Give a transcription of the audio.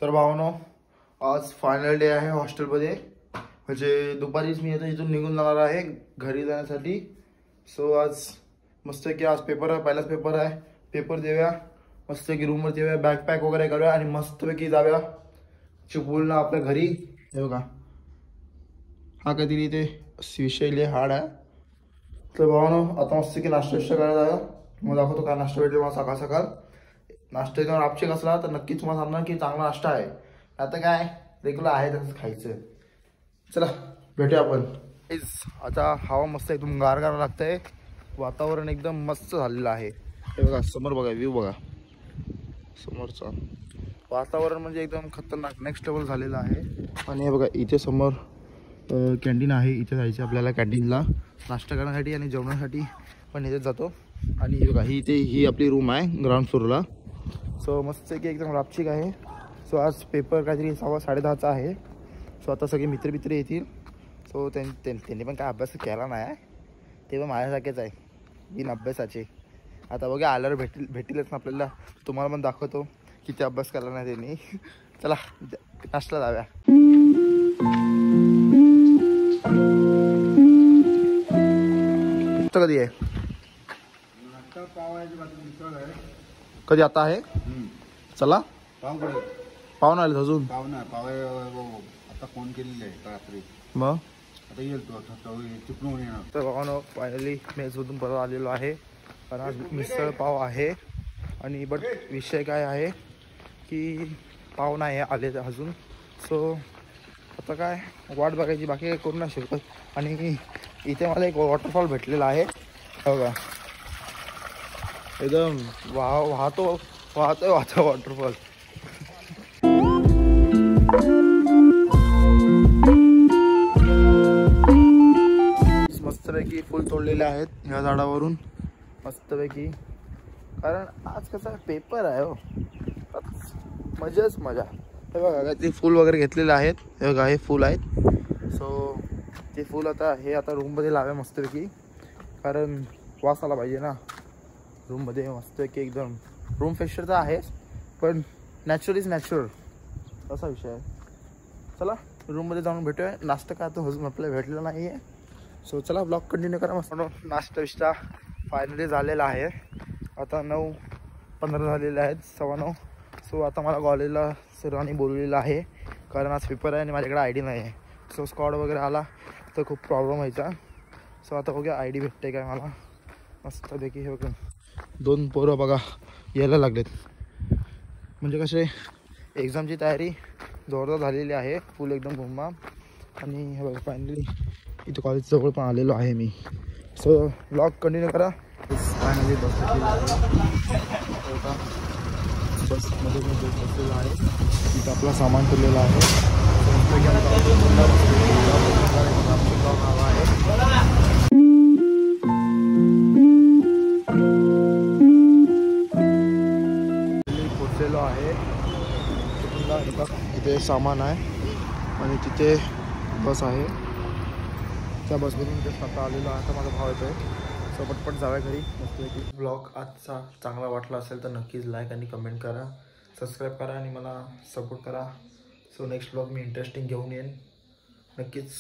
तर भावानो, आज final day आहे हॉस्टेलमध्ये. म्हणजे दुपारीच मी आता इथून निघून जाणार आहे घरी जाण्यासाठी. सो आज मस्त की आज पेपर आहे, पहिलाच पेपर आहे. पेपर देऊया, मस्त की रूमवर येऊया, बॅग पॅक वगैरे करूया आणि मस्तपैकी जाऊया चिपळूणला आपल्या घरी. हे बघा, हा काहीतरी इथे विषय हार्ड आहे. तर भावानो, आता मस्त की नाश्ता करायला जाऊया. मग दाखवतो काय नाश्ता भेटेल मला सकाळ सकाळ. नाश्ता एकदम आपचेक असला तर नक्कीच तुम्हाला सांगणार की चांगला नाश्ता आहे. आता काय रेग्युलर आहे तसंच खायचं. चला भेटूया आपण. आता हवा मस्त एकदम गार लागतंय, वातावरण एकदम मस्त झालेलं आहे. हे बघा समोर, बघा व्ह्यू बघा समोरचा. वातावरण म्हणजे एकदम खतरनाक नेक्स्ट लेवल झालेलं आहे. आणि हे बघा इथे समोर कॅन्टीन आहे. इथे जायचं आपल्याला कॅन्टीनला नाश्ता करण्यासाठी आणि जेवणासाठी पण इथेच जातो. आणि हे बघा ही आपली रूम आहे ग्राउंड फ्लोअरला. सो मस्त की एकदम रापचिक आहे. सो आज पेपर काहीतरी 10:30चा आहे. सो आता सगळे मित्र येतील. सो त्यांनी पण काय अभ्यास केला नाही, ते पण माझ्यासारखेच आहे बिन अभ्यासाचे. आता बघा आल्यावर भेटीलच ना आपल्याला. तुम्हाला पण दाखवतो किती अभ्यास केला नाही त्यांनी. चला नाश्ता जाऊया. कधी आहे? कधी आता आहे? चला पाहुणा आले अजून. आता फोन केलेले आहे रात्री. मग आता येईल तो चिपळूण येणार. तर बघा फायनली मेसमधून परत आलेलो आहे. कारण आज मिसळ पाव आहे. आणि बट विषय काय आहे की पाव नाही आले अजून. सो आता काय वाट बघायची, बाकी काही करू नाही शकत. आणि इथे मला एक वॉटरफॉल भेटलेला आहे बघा, एकदम वाहतोय वॉटरफॉल. मस्तपैकी फुल तोडलेले आहेत ह्या झाडावरून मस्तपैकी. कारण आज कसा पेपर आहे हो, मजाच मजा. हे बघा ते फूल वगैरे घेतलेले आहेत. हे बघा हे फूल आहेत. सो ते फूल आता रूममध्ये लाव्या मस्तपैकी, कारण वास आला पाहिजे ना रूममध्ये. मस्तपैकी एकदम रूम फ्रेशर तर आहेच, पण नॅचरल इज नॅचरल असा विषय आहे. चला रूममध्ये जाऊन भेटूया. नाश्ता काय तर अजून आपल्याला भेटलेला नाही आहे. सो चला ब्लॉग कंटिन्यू करा. मस्त नाश्ता फायनली झालेला आहे. आता 9:15 झालेले आहेत, 9:15. सो आता मला कॉलेजला सर्वांनी बोलवलेलं आहे, कारण आज पेपर आहे आणि माझ्याकडे ID नाही आहे. सो स्कॉड वगैरे आला तर खूप प्रॉब्लेम व्हायचा. सो आता बघूया ID भेटते काय मला. मस्तपैकी हे बघा 2 पोरं बघा यायला लागलेत. म्हणजे कसे एक्झामची तयारी जोरदार झालेली आहे, फुल एकदम घुमा. आणि हे बघा फायनली इथं कॉलेजजवळ पण आलेलो आहे मी. सो ब्लॉग कंटिन्यू करा. फायनली बसमध्ये मी बसलेलो आहे. इथं आपला सामान ठेवलेलं आहे. पोचलेलो आहे. इथे सामान आहे आणि तिथे बस आहे. त्या बसमधून ते स्वतः आलेलो आहे. आता माझा भाव येतोय. सो पटपट जाऊया घरी मस्तपैकी. ब्लॉग आजचा चांगला वाटला असेल तर नक्कीच लाईक आणि कमेंट करा, सबस्क्राईब करा आणि मला सपोर्ट करा. सो नेक्स्ट ब्लॉग मी इंटरेस्टिंग घेऊन येईन नक्कीच.